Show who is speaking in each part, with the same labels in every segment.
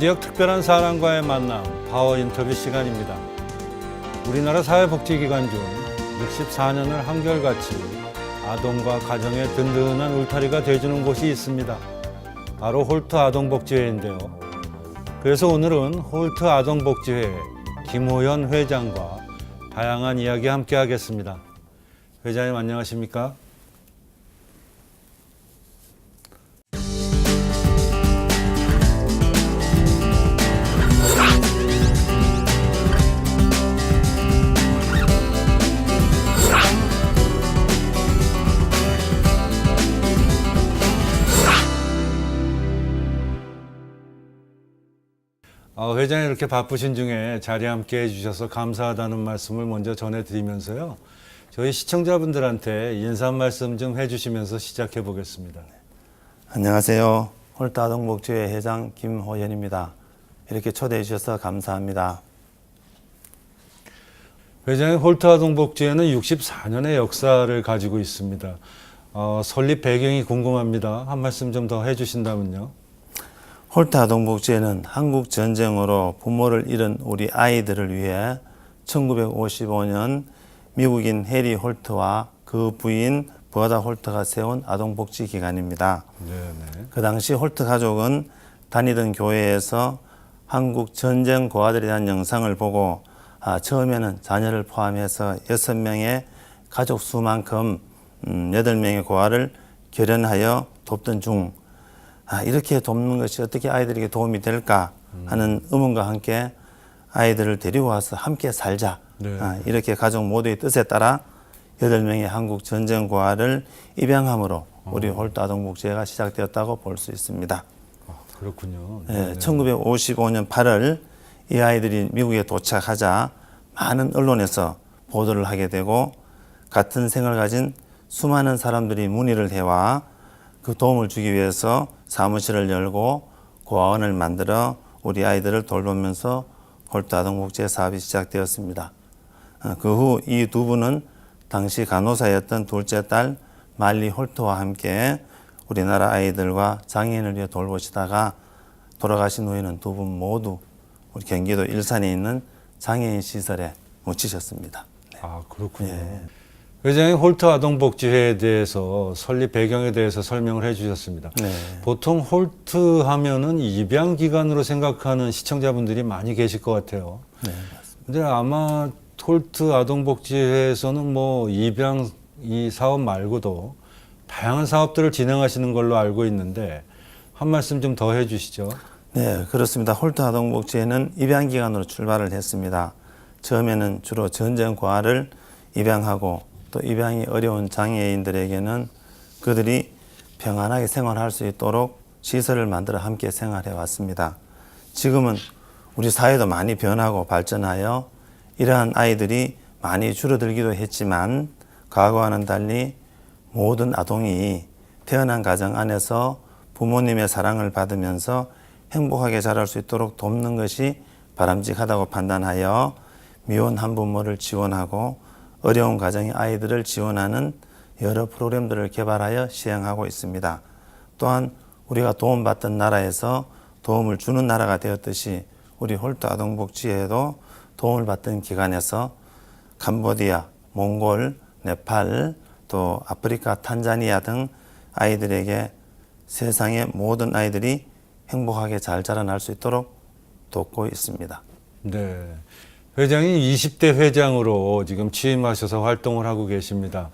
Speaker 1: 지역 특별한 사람과의 만남, 파워 인터뷰 시간입니다. 우리나라 사회복지기관 중 64년을 한결같이 아동과 가정의 든든한 울타리가 돼주는 곳이 있습니다. 바로 홀트 아동복지회인데요. 그래서 오늘은 홀트 아동복지회 김호연 회장과 다양한 이야기 함께 하겠습니다. 회장님 안녕하십니까? 회장님 이렇게 바쁘신 중에 자리에 함께 해주셔서 감사하다는 말씀을 먼저 전해드리면서요. 저희 시청자분들한테 인사 말씀 좀 해주시면서 시작해 보겠습니다.
Speaker 2: 안녕하세요. 홀트 아동복지회 회장 김호연입니다. 이렇게 초대해 주셔서 감사합니다.
Speaker 1: 회장님, 홀트 아동복지회는 64년의 역사를 가지고 있습니다. 설립 배경이 궁금합니다. 한 말씀 좀 더 해주신다면요.
Speaker 2: 홀트 아동복지회는 한국 전쟁으로 부모를 잃은 우리 아이들을 위해 1955년 미국인 해리 홀트와 그 부인 버다 홀트가 세운 아동복지 기관입니다.
Speaker 1: 네네.
Speaker 2: 그 당시 홀트 가족은 다니던 교회에서 한국 전쟁 고아들에 대한 영상을 보고 처음에는 자녀를 포함해서 6명의 가족 수만큼 8명의 고아를 결연하여 돕던 중 이렇게 돕는 것이 어떻게 아이들에게 도움이 될까 하는 의문과 함께 아이들을 데리고 와서 함께 살자.
Speaker 1: 네.
Speaker 2: 이렇게 가족 모두의 뜻에 따라 8명의 한국 전쟁 고아를 입양함으로 우리 홀트 아동복지회가 시작되었다고 볼 수 있습니다.
Speaker 1: 그렇군요.
Speaker 2: 네, 1955년 8월 이 아이들이 미국에 도착하자 많은 언론에서 보도를 하게 되고 같은 생을 가진 수많은 사람들이 문의를 해와 그 도움을 주기 위해서 사무실을 열고 고아원을 만들어 우리 아이들을 돌보면서 홀트 아동복지회 사업이 시작되었습니다. 그 후 이 두 분은 당시 간호사였던 둘째 딸 말리 홀트와 함께 우리나라 아이들과 장애인을 위해 돌보시다가 돌아가신 후에는 두 분 모두 우리 경기도 일산에 있는 장애인 시설에 묻히셨습니다. 네.
Speaker 1: 그렇군요.
Speaker 2: 예.
Speaker 1: 회장님, 홀트 아동복지회에 대해서 설립 배경에 대해서 설명을 해주셨습니다.
Speaker 2: 네.
Speaker 1: 보통 홀트 하면은 입양 기관으로 생각하는 시청자분들이 많이 계실 것 같아요.
Speaker 2: 네, 맞습니다.
Speaker 1: 근데 아마 홀트 아동복지회에서는 뭐 입양 이 사업 말고도 다양한 사업들을 진행하시는 걸로 알고 있는데 한 말씀 좀 더 해주시죠.
Speaker 2: 네, 그렇습니다. 홀트 아동복지회는 입양기관으로 출발을 했습니다. 처음에는 주로 전쟁 고아를 입양하고 또 입양이 어려운 장애인들에게는 그들이 평안하게 생활할 수 있도록 시설을 만들어 함께 생활해 왔습니다. 지금은 우리 사회도 많이 변하고 발전하여 이러한 아이들이 많이 줄어들기도 했지만 과거와는 달리 모든 아동이 태어난 가정 안에서 부모님의 사랑을 받으면서 행복하게 자랄 수 있도록 돕는 것이 바람직하다고 판단하여 미혼 한부모를 지원하고 어려운 가정의 아이들을 지원하는 여러 프로그램들을 개발하여 시행하고 있습니다. 또한 우리가 도움받던 나라에서 도움을 주는 나라가 되었듯이 우리 홀트 아동복지회도 도움을 받던 기관에서 캄보디아, 몽골, 네팔, 또 아프리카, 탄자니아 등 아이들에게 세상의 모든 아이들이 행복하게 잘 자라날 수 있도록 돕고 있습니다.
Speaker 1: 네. 회장이 20대 회장으로 지금 취임하셔서 활동을 하고 계십니다.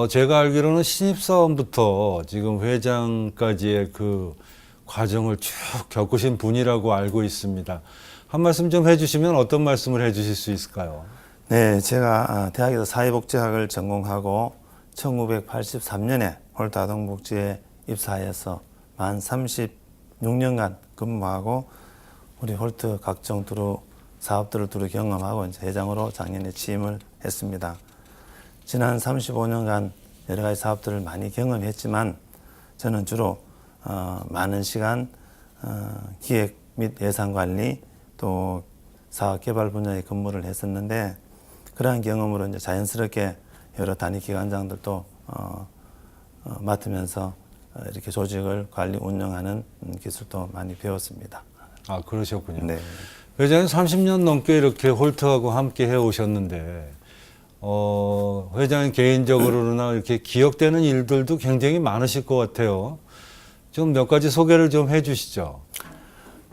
Speaker 1: 제가 알기로는 신입사원부터 지금 회장까지의 그 과정을 쭉 겪으신 분이라고 알고 있습니다. 한 말씀 좀 해주시면 어떤 말씀을 해주실 수 있을까요?
Speaker 2: 네, 제가 대학에서 사회복지학을 전공하고 1983년에 홀트 아동복지에 입사해서 만 36년간 근무하고 우리 홀트 각종 사업들을 두루 경험하고 이제 회장으로 작년에 취임을 했습니다. 지난 35년간 여러 가지 사업들을 많이 경험했지만 저는 주로 많은 시간 기획 및 예산관리 또 사업개발 분야에 근무를 했었는데 그러한 경험으로 이제 자연스럽게 여러 단위 기관장들도 맡으면서 이렇게 조직을 관리 운영하는 기술도 많이 배웠습니다.
Speaker 1: 아, 그러셨군요.
Speaker 2: 네.
Speaker 1: 회장님 30년 넘게 이렇게 홀트하고 함께 해오셨는데, 회장님 개인적으로나 이렇게 기억되는 일들도 굉장히 많으실 것 같아요. 좀 몇 가지 소개를 좀 해주시죠.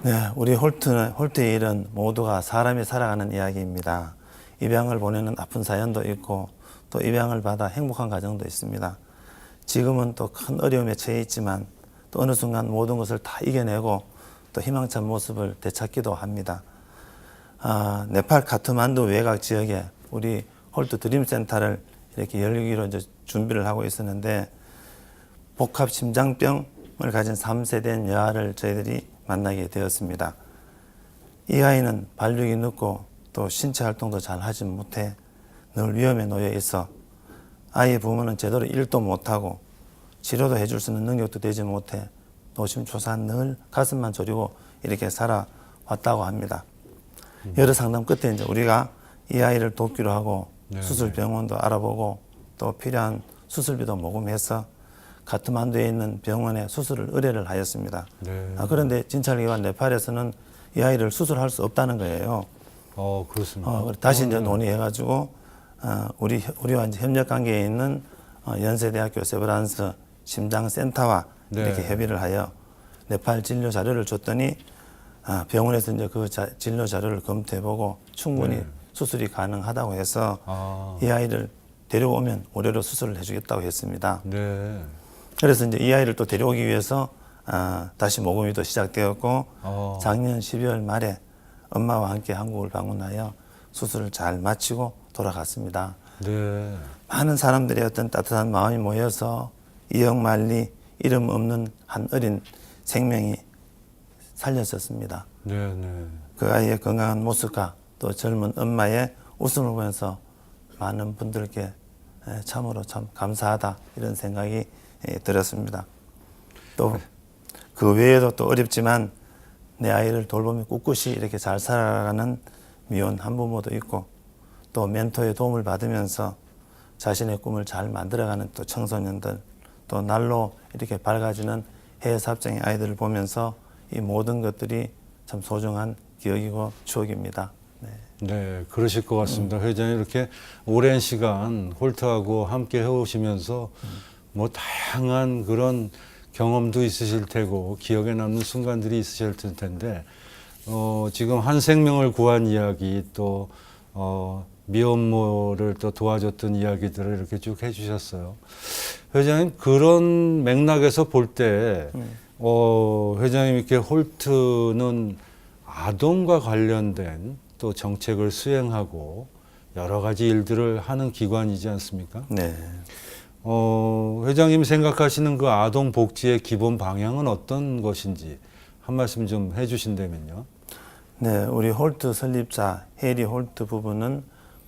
Speaker 2: 네, 우리 홀트의 일은 모두가 사람이 살아가는 이야기입니다. 입양을 보내는 아픈 사연도 있고 또 입양을 받아 행복한 가정도 있습니다. 지금은 또 큰 어려움에 처해 있지만 또 어느 순간 모든 것을 다 이겨내고 또 희망찬 모습을 되찾기도 합니다. 네팔 카트만두 외곽 지역에 우리 홀트 드림센터를 이렇게 열기로 이제 준비를 하고 있었는데 복합 심장병을 가진 3세대 여아를 저희들이 만나게 되었습니다. 이 아이는 발육이 늦고 또 신체 활동도 잘 하지 못해 늘 위험에 놓여 있어 아이의 부모는 제대로 일도 못하고 치료도 해줄 수 있는 능력도 되지 못해 노심초사한 늘 가슴만 졸이고 이렇게 살아왔다고 합니다. 여러 상담 끝에 이제 우리가 이 아이를 돕기로 하고
Speaker 1: 네,
Speaker 2: 수술병원도 알아보고 또 필요한 수술비도 모금해서 카트만두에 있는 병원에 수술을 의뢰를 하였습니다.
Speaker 1: 네.
Speaker 2: 그런데 진찰기관 네팔에서는 이 아이를 수술할 수 없다는 거예요.
Speaker 1: 그렇습니다.
Speaker 2: 다시 이제 논의해가지고 우리와 이제 협력 관계에 있는 연세대학교 세브란스 심장센터와
Speaker 1: 네.
Speaker 2: 이렇게 협의를 하여 네팔 진료 자료를 줬더니 병원에서 이제 그 진료 자료를 검토해보고 충분히
Speaker 1: 네.
Speaker 2: 수술이 가능하다고 해서 이 아이를 데려오면 무료로 수술을 해주겠다고 했습니다.
Speaker 1: 네.
Speaker 2: 그래서 이제 이 아이를 또 데려오기 위해서 다시 모금이 또 시작되었고 작년 12월 말에 엄마와 함께 한국을 방문하여 수술을 잘 마치고 돌아갔습니다.
Speaker 1: 네.
Speaker 2: 많은 사람들의 어떤 따뜻한 마음이 모여서 이영만리 이름 없는 한 어린 생명이 살렸었습니다.
Speaker 1: 네. 네.
Speaker 2: 그 아이의 건강한 모습과 또 젊은 엄마의 웃음을 보면서 많은 분들께 참으로 참 감사하다 이런 생각이 들었습니다. 또 그 외에도 또 어렵지만 내 아이를 돌보며 꿋꿋이 이렇게 잘 살아가는 미혼 한부모도 있고 또 멘토의 도움을 받으면서 자신의 꿈을 잘 만들어가는 또 청소년들 또 날로 이렇게 밝아지는 해외사업장의 아이들을 보면서 이 모든 것들이 참 소중한 기억이고 추억입니다. 네.
Speaker 1: 네, 그러실 것 같습니다. 회장님 이렇게 오랜 시간 홀트하고 함께 해오시면서 뭐 다양한 그런 경험도 있으실 테고 기억에 남는 순간들이 있으실 텐데 지금 한 생명을 구한 이야기 또 미혼모를 또 도와줬던 이야기들을 이렇게 쭉 해주셨어요. 회장님 그런 맥락에서 볼 때 회장님 이렇게 홀트는 아동과 관련된 또 정책을 수행하고 여러 가지 일들을 하는 기관이지 않습니까?
Speaker 2: 네.
Speaker 1: 회장님이 생각하시는 그 아동 복지의 기본 방향은 어떤 것인지 한 말씀 좀 해주신다면요.
Speaker 2: 네, 우리 홀트 설립자 해리 홀트 부부는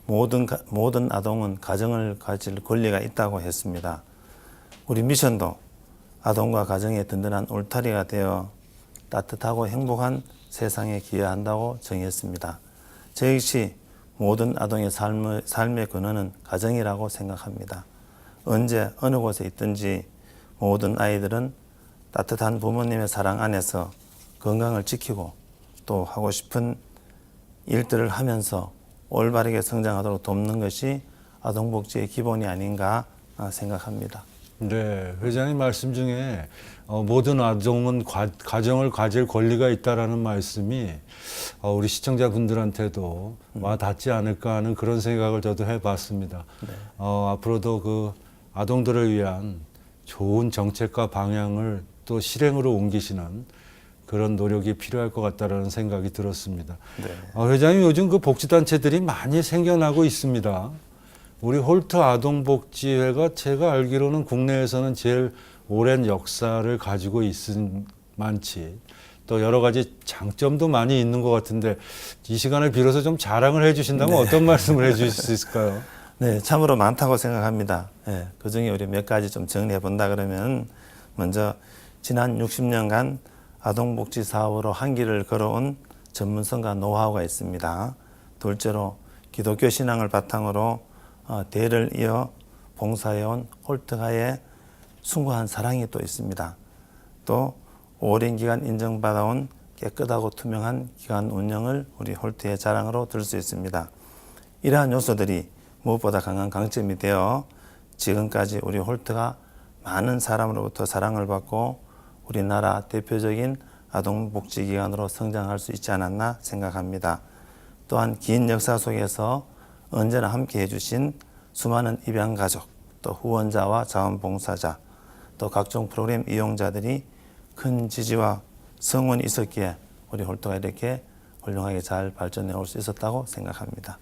Speaker 2: 모든 아동은 가정을 가질 권리가 있다고 했습니다. 우리 미션도 아동과 가정의 든든한 울타리가 되어 따뜻하고 행복한 세상에 기여한다고 정했습니다. 저 역시 모든 아동의 삶의 근원은 가정이라고 생각합니다. 언제 어느 곳에 있든지 모든 아이들은 따뜻한 부모님의 사랑 안에서 건강을 지키고 또 하고 싶은 일들을 하면서 올바르게 성장하도록 돕는 것이 아동복지의 기본이 아닌가 생각합니다.
Speaker 1: 네, 회장님 말씀 중에 모든 아동은 가정을 가질 권리가 있다라는 말씀이 우리 시청자분들한테도 와 닿지 않을까 하는 그런 생각을 저도 해봤습니다.
Speaker 2: 네.
Speaker 1: 앞으로도 그 아동들을 위한 좋은 정책과 방향을 또 실행으로 옮기시는 그런 노력이 필요할 것 같다라는 생각이 들었습니다.
Speaker 2: 네.
Speaker 1: 회장님 요즘 그 복지단체들이 많이 생겨나고 있습니다. 우리 홀트 아동복지회가 제가 알기로는 국내에서는 제일 오랜 역사를 가지고 있은 만치 또 여러 가지 장점도 많이 있는 것 같은데 이 시간을 빌어서 좀 자랑을 해주신다면
Speaker 2: 네.
Speaker 1: 어떤 말씀을 해주실 수 있을까요?
Speaker 2: 네, 참으로 많다고 생각합니다. 네, 그 중에 우리 몇 가지 좀 정리해 본다 그러면 먼저 지난 60년간 아동복지 사업으로 한 길을 걸어온 전문성과 노하우가 있습니다. 둘째로 기독교 신앙을 바탕으로 대를 이어 봉사해온 홀트가의 숭고한 사랑이 또 있습니다. 또 오랜 기간 인정받아온 깨끗하고 투명한 기관 운영을 우리 홀트의 자랑으로 들 수 있습니다. 이러한 요소들이 무엇보다 강한 강점이 되어 지금까지 우리 홀트가 많은 사람으로부터 사랑을 받고 우리나라 대표적인 아동복지기관으로 성장할 수 있지 않았나 생각합니다. 또한 긴 역사 속에서 언제나 함께 해주신 수많은 입양가족, 또 후원자와 자원봉사자, 또 각종 프로그램 이용자들이 큰 지지와 성원이 있었기에 우리 홀트가 이렇게 훌륭하게 잘 발전해 올 수 있었다고 생각합니다.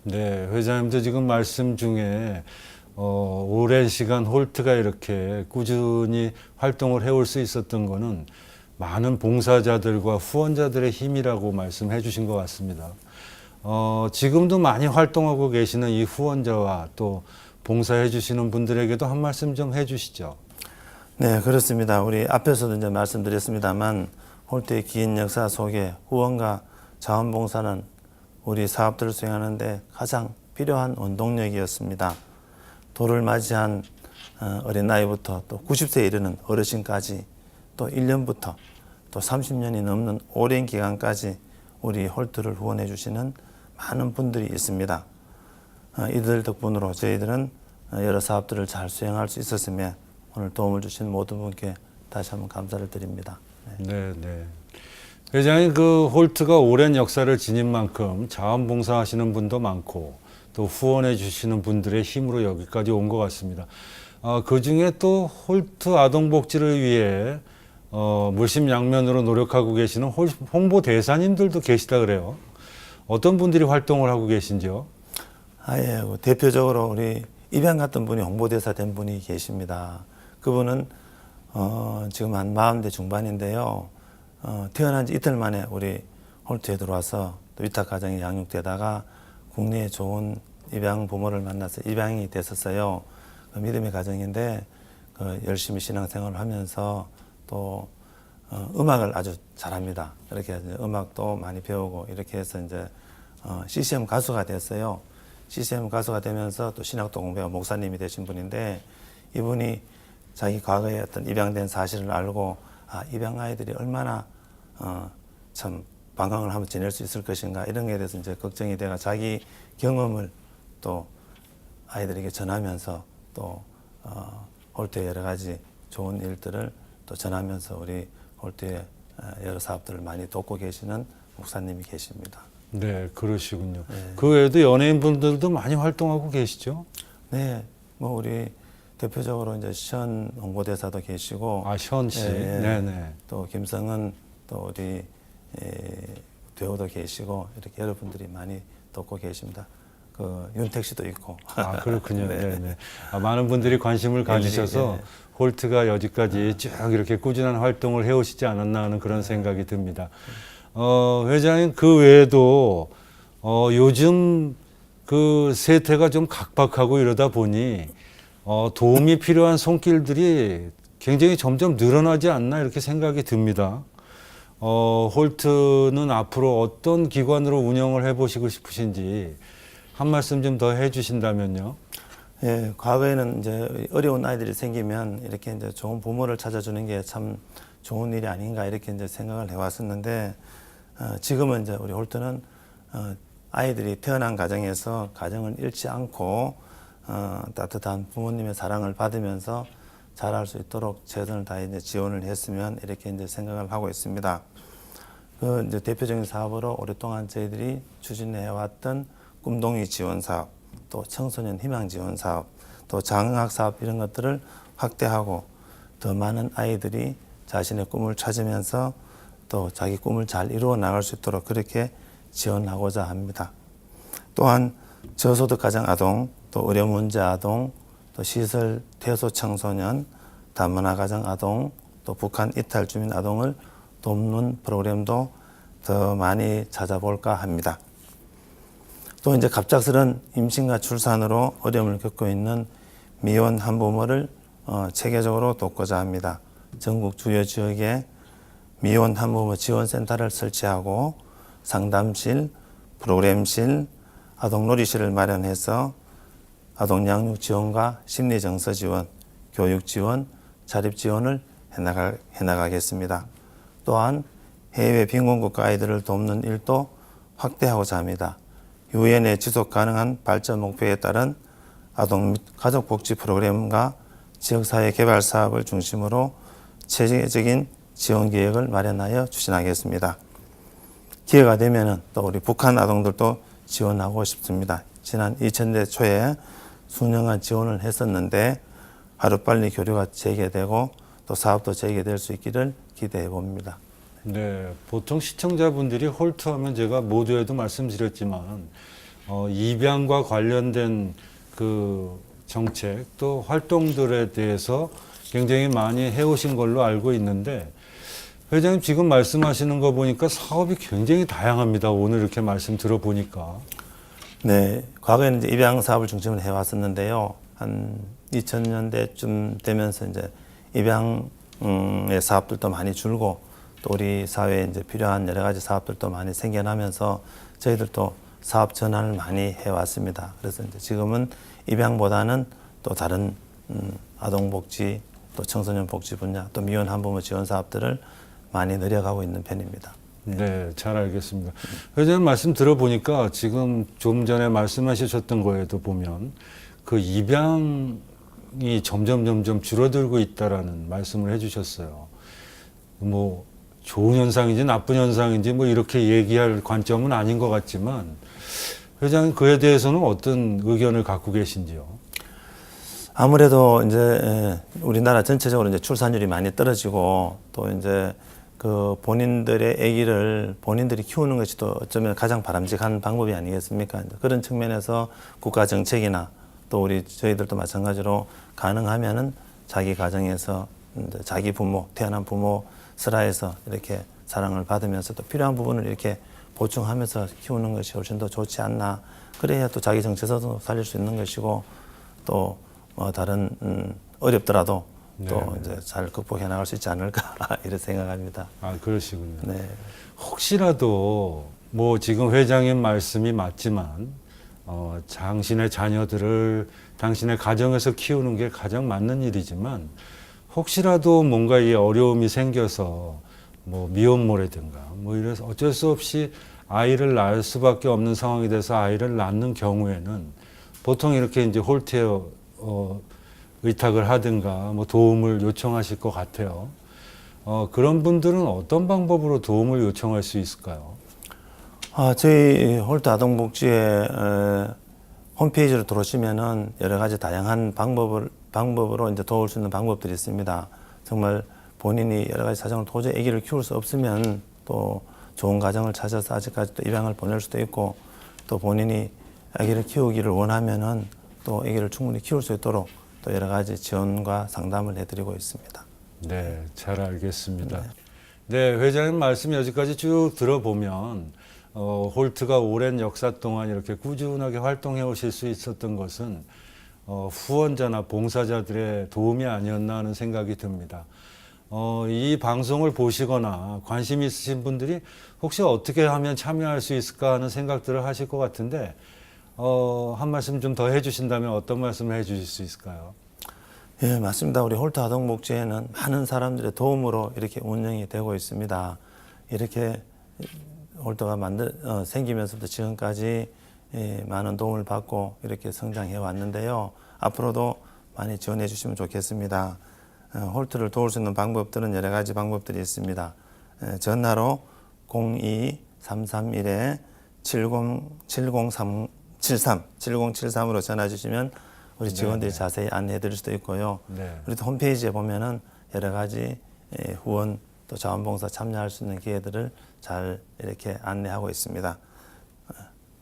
Speaker 1: 네, 회장님도 지금 말씀 중에 오랜 시간 홀트가 이렇게 꾸준히 활동을 해올 수 있었던 거는 많은 봉사자들과 후원자들의 힘이라고 말씀해 주신 것 같습니다. 지금도 많이 활동하고 계시는 이 후원자와 또 봉사해 주시는 분들에게도 한 말씀 좀 해 주시죠.
Speaker 2: 네, 그렇습니다. 우리 앞에서도 이제 말씀드렸습니다만 홀트의 긴 역사 속에 후원과 자원봉사는 우리 사업들을 수행하는데 가장 필요한 원동력이었습니다. 돌을 맞이한 어린 나이부터 또 90세에 이르는 어르신까지 또 1년부터 또 30년이 넘는 오랜 기간까지 우리 홀트를 후원해 주시는 많은 분들이 있습니다. 이들 덕분으로 저희들은 여러 사업들을 잘 수행할 수 있었으며 오늘 도움을 주신 모든 분께 다시 한번 감사를 드립니다.
Speaker 1: 네, 네. 회장님, 그 홀트가 오랜 역사를 지닌 만큼 자원봉사하시는 분도 많고 또 후원해 주시는 분들의 힘으로 여기까지 온 것 같습니다. 그 중에 또 홀트 아동복지를 위해 물심양면으로 노력하고 계시는 홍보 대사님들도 계시다 그래요. 어떤 분들이 활동을 하고 계신지요?
Speaker 2: 예, 대표적으로 우리 입양 갔던 분이 홍보대사 된 분이 계십니다. 그분은 지금 한 40대 중반인데요. 태어난 지 이틀 만에 우리 홀트에 들어와서 또 위탁 가정에 양육되다가 국내에 좋은 입양 부모를 만나서 입양이 됐었어요. 그 믿음의 가정인데 열심히 신앙생활을 하면서 또 음악을 아주 잘합니다. 이렇게 음악도 많이 배우고 이렇게 해서 이제 CCM 가수가 됐어요. CCM 가수가 되면서 또 신학도 공부하고 목사님이 되신 분인데 이분이 자기 과거에 어떤 입양된 사실을 알고 입양 아이들이 얼마나 참 방황을 하면 지낼 수 있을 것인가 이런 거에 대해서 이제 걱정이 돼가 자기 경험을 또 아이들에게 전하면서 또 홀트의 여러 가지 좋은 일들을 또 전하면서 우리 홀트의 여러 사업들을 많이 돕고 계시는 목사님이 계십니다.
Speaker 1: 네, 그러시군요.
Speaker 2: 네.
Speaker 1: 그 외에도 연예인 분들도 많이 활동하고 계시죠?
Speaker 2: 네, 뭐 우리 대표적으로 이제 션 홍보대사도 계시고,
Speaker 1: 션 씨, 네네.
Speaker 2: 또 김성은 또 우리 배우도 계시고 이렇게 여러분들이 많이 돕고 계십니다. 그 윤택 씨도 있고.
Speaker 1: 그렇군요.
Speaker 2: 네.
Speaker 1: 네네. 많은 분들이 관심을 가지셔서 홀트가 여기까지 쭉 이렇게 꾸준한 활동을 해오시지 않았나 하는 그런 생각이 듭니다. 회장님, 그 외에도 요즘 그 세태가 좀 각박하고 이러다 보니 도움이 필요한 손길들이 굉장히 점점 늘어나지 않나 이렇게 생각이 듭니다. 홀트는 앞으로 어떤 기관으로 운영을 해보시고 싶으신지 한 말씀 좀 더 해주신다면요.
Speaker 2: 예, 과거에는 이제 어려운 아이들이 생기면 이렇게 이제 좋은 부모를 찾아주는 게 참 좋은 일이 아닌가 이렇게 이제 생각을 해왔었는데 지금은 이제 우리 홀트는 아이들이 태어난 가정에서 가정을 잃지 않고 따뜻한 부모님의 사랑을 받으면서 자랄 수 있도록 최선을 다해 이제 지원을 했으면 이렇게 이제 생각을 하고 있습니다. 그 이제 대표적인 사업으로 오랫동안 저희들이 추진해 왔던 꿈동이 지원 사업, 또 청소년 희망 지원 사업, 또 장학 사업 이런 것들을 확대하고 더 많은 아이들이 자신의 꿈을 찾으면서 또 자기 꿈을 잘 이루어 나갈 수 있도록 그렇게 지원하고자 합니다. 또한 저소득 가정 아동, 또 의료 문제 아동, 또 시설 퇴소 청소년, 다문화 가정 아동, 또 북한 이탈 주민 아동을 돕는 프로그램도 더 많이 찾아볼까 합니다. 또 이제 갑작스런 임신과 출산으로 어려움을 겪고 있는 미혼 한부모를 체계적으로 돕고자 합니다. 전국 주요 지역에 미혼 한부모 지원센터를 설치하고 상담실, 프로그램실, 아동놀이실을 마련해서 아동 양육 지원과 심리 정서 지원, 교육 지원, 자립 지원을 해나가겠습니다. 또한 해외 빈곤국가 아이들을 돕는 일도 확대하고자 합니다. 유엔의 지속 가능한 발전 목표에 따른 아동 및 가족복지 프로그램과 지역사회 개발 사업을 중심으로 체계적인 지원 계획을 마련하여 추진하겠습니다. 기회가 되면은 또 우리 북한 아동들도 지원하고 싶습니다. 지난 2000대 초에 수년간 지원을 했었는데 하루빨리 교류가 재개되고 또 사업도 재개될 수 있기를 기대해 봅니다.
Speaker 1: 네, 보통 시청자분들이 홀트하면 제가 모두에도 말씀드렸지만 입양과 관련된 그 정책 또 활동들에 대해서 굉장히 많이 해오신 걸로 알고 있는데 회장님 지금 말씀하시는 거 보니까 사업이 굉장히 다양합니다. 오늘 이렇게 말씀 들어보니까.
Speaker 2: 네, 과거에는 이제 입양 사업을 중심으로 해왔었는데요. 한 2000년대쯤 되면서 이제 입양의 사업들도 많이 줄고 또 우리 사회에 이제 필요한 여러 가지 사업들도 많이 생겨나면서 저희들도 사업 전환을 많이 해왔습니다. 그래서 이제 지금은 입양보다는 또 다른 아동복지 또 청소년 복지 분야 또 미혼 한부모 지원 사업들을 많이 늘려가고 있는 편입니다.
Speaker 1: 네, 잘 알겠습니다. 회장님 말씀 들어보니까 지금 좀 전에 말씀하셨던 거에도 보면 그 입양이 점점 줄어들고 있다라는 말씀을 해주셨어요. 뭐 좋은 현상인지 나쁜 현상인지 뭐 이렇게 얘기할 관점은 아닌 것 같지만 회장님 그에 대해서는 어떤 의견을 갖고 계신지요?
Speaker 2: 아무래도 이제 우리나라 전체적으로 이제 출산율이 많이 떨어지고 또 이제 그 본인들의 아기를 본인들이 키우는 것이 또 어쩌면 가장 바람직한 방법이 아니겠습니까? 그런 측면에서 국가 정책이나 또 우리 저희들도 마찬가지로 가능하면은 자기 가정에서 이제 자기 부모, 태어난 부모 슬하에서 이렇게 사랑을 받으면서 또 필요한 부분을 이렇게 보충하면서 키우는 것이 훨씬 더 좋지 않나. 그래야 또 자기 정체성도 살릴 수 있는 것이고 또 뭐 다른 어렵더라도 또
Speaker 1: 네.
Speaker 2: 이제 잘 극복해 나갈 수 있지 않을까 이렇게 생각합니다.
Speaker 1: 아, 그러시군요.
Speaker 2: 네.
Speaker 1: 혹시라도 뭐 지금 회장님 말씀이 맞지만 당신의 자녀들을 당신의 가정에서 키우는 게 가장 맞는 일이지만 혹시라도 뭔가 이 어려움이 생겨서 뭐 미혼모라든가 뭐 이래서 어쩔 수 없이 아이를 낳을 수밖에 없는 상황이 돼서 아이를 낳는 경우에는 보통 이렇게 이제 홀트에 의탁을 하든가 뭐 도움을 요청하실 것 같아요. 그런 분들은 어떤 방법으로 도움을 요청할 수 있을까요?
Speaker 2: 저희 홀트 아동복지의 홈페이지로 들어오시면은 여러 가지 다양한 방법으로 이제 도울 수 있는 방법들이 있습니다. 정말 본인이 여러 가지 사정을 도저히 아기를 키울 수 없으면 또 좋은 가정을 찾아서 아직까지 또 입양을 보낼 수도 있고 또 본인이 아기를 키우기를 원하면은 또 아기를 충분히 키울 수 있도록 또 여러 가지 지원과 상담을 해드리고 있습니다.
Speaker 1: 네, 잘 알겠습니다. 네, 회장님 말씀 여기까지 쭉 들어보면 홀트가 오랜 역사 동안 이렇게 꾸준하게 활동해 오실 수 있었던 것은 후원자나 봉사자들의 도움이 아니었나 하는 생각이 듭니다. 이 방송을 보시거나 관심 있으신 분들이 혹시 어떻게 하면 참여할 수 있을까 하는 생각들을 하실 것 같은데 한 말씀 좀 더 해주신다면 어떤 말씀을 해주실 수 있을까요?
Speaker 2: 예, 맞습니다. 우리 홀트 아동복지회는 많은 사람들의 도움으로 이렇게 운영이 되고 있습니다. 이렇게 홀트가 생기면서부터 지금까지 많은 도움을 받고 이렇게 성장해 왔는데요. 앞으로도 많이 지원해 주시면 좋겠습니다. 홀트를 도울 수 있는 방법들은 여러 가지 방법들이 있습니다. 전화로 02-331-7073으로 전화 주시면 우리 직원들이 자세히 안내해 드릴 수도 있고요.
Speaker 1: 네.
Speaker 2: 우리 홈페이지에 보면은 여러 가지 후원 또 자원봉사 참여할 수 있는 기회들을 잘 이렇게 안내하고 있습니다.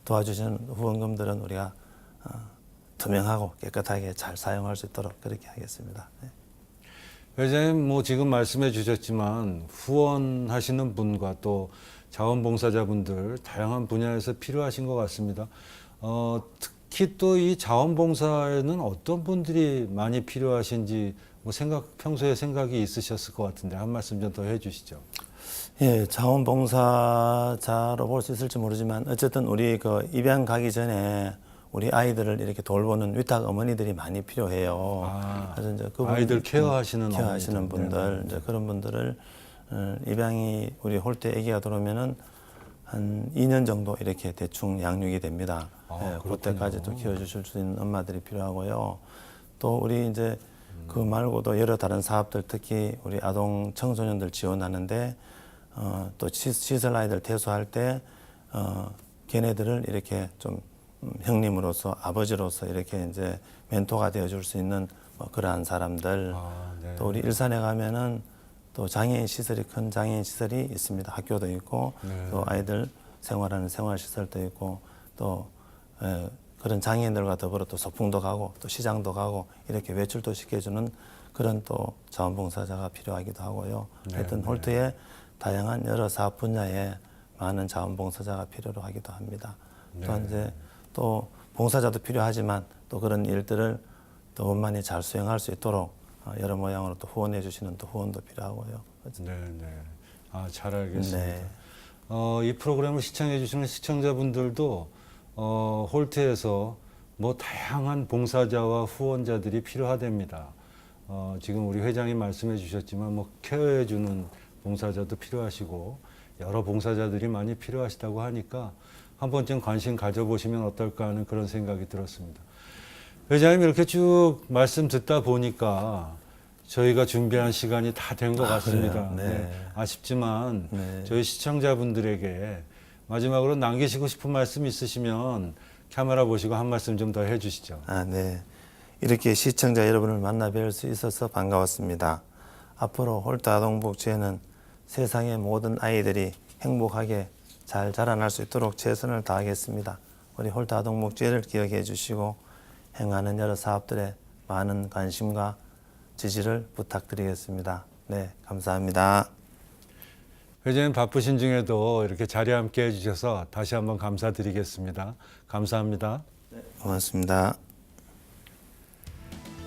Speaker 2: 도와주시는 후원금들은 우리가 투명하고 깨끗하게 잘 사용할 수 있도록 그렇게 하겠습니다. 네.
Speaker 1: 회장님 뭐 지금 말씀해 주셨지만 후원하시는 분과 또 자원봉사자분들 다양한 분야에서 필요하신 것 같습니다. 특히 또 이 자원봉사에는 어떤 분들이 많이 필요하신지 뭐 평소에 생각이 있으셨을 것 같은데 한 말씀 좀 더 해주시죠.
Speaker 2: 예, 자원봉사자로 볼 수 있을지 모르지만 어쨌든 우리 그 입양 가기 전에 우리 아이들을 이렇게 돌보는 위탁 어머니들이 많이 필요해요. 그래서 이제
Speaker 1: 아이들 케어하시는
Speaker 2: 분들,
Speaker 1: 어머니들.
Speaker 2: 이제 그런 분들을 입양이 우리 홀트 아기가 들어오면은 한 2년 정도 이렇게 대충 양육이 됩니다.
Speaker 1: 아,
Speaker 2: 그때까지 또 키워주실 수 있는 엄마들이 필요하고요. 또 우리 이제 그 말고도 여러 다른 사업들 특히 우리 아동 청소년들 지원하는데 또 시설 아이들 퇴소할 때 걔네들을 이렇게 좀 형님으로서 아버지로서 이렇게 이제 멘토가 되어줄 수 있는 뭐 그러한 사람들
Speaker 1: 네.
Speaker 2: 또 우리 일산에 가면은 또 장애인 시설이 큰 장애인 시설이 있습니다. 학교도 있고
Speaker 1: 네.
Speaker 2: 또 아이들 생활하는 생활시설도 있고 또 그런 장애인들과 더불어 또 소풍도 가고 또 시장도 가고 이렇게 외출도 시켜주는 그런 또 자원봉사자가 필요하기도 하고요.
Speaker 1: 네,
Speaker 2: 하여튼
Speaker 1: 네.
Speaker 2: 홀트에 다양한 여러 사업 분야에 많은 자원봉사자가 필요로 하기도 합니다.
Speaker 1: 네.
Speaker 2: 또 이제 또 봉사자도 필요하지만 또 그런 일들을 또 원만히 잘 수행할 수 있도록 여러 모양으로 또 후원해 주시는 또 후원도 필요하고요.
Speaker 1: 네, 네. 아, 잘 알겠습니다.
Speaker 2: 네.
Speaker 1: 이 프로그램을 시청해 주시는 시청자분들도 홀트에서 뭐 다양한 봉사자와 후원자들이 필요하답니다. 지금 우리 회장이 말씀해 주셨지만 뭐 케어해 주는 봉사자도 필요하시고 여러 봉사자들이 많이 필요하시다고 하니까 한 번쯤 관심 가져보시면 어떨까 하는 그런 생각이 들었습니다. 회장님 이렇게 쭉 말씀 듣다 보니까 저희가 준비한 시간이 다 된 것 같습니다.
Speaker 2: 그래요? 네.
Speaker 1: 아쉽지만
Speaker 2: 네.
Speaker 1: 저희 시청자분들에게 마지막으로 남기시고 싶은 말씀 있으시면 카메라 보시고 한 말씀 좀 더 해주시죠.
Speaker 2: 네. 이렇게 시청자 여러분을 만나 뵐 수 있어서 반가웠습니다. 앞으로 홀트 아동복지회는 세상의 모든 아이들이 행복하게 잘 자라날 수 있도록 최선을 다하겠습니다. 우리 홀트 아동복지회를 기억해 주시고 행하는 여러 사업들에 많은 관심과 지지를 부탁드리겠습니다. 네, 감사합니다.
Speaker 1: 회장님 바쁘신 중에도 이렇게 자리에 함께 해주셔서 다시 한번 감사드리겠습니다. 감사합니다.
Speaker 2: 고맙습니다.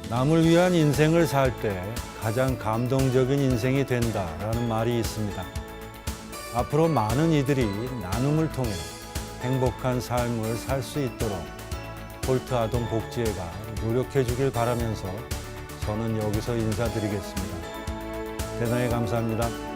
Speaker 1: 남을 위한 인생을 살 때 가장 감동적인 인생이 된다라는 말이 있습니다. 앞으로 많은 이들이 나눔을 통해 행복한 삶을 살 수 있도록 홀트 아동 복지회가 노력해 주길 바라면서 저는 여기서 인사드리겠습니다. 대단히 감사합니다.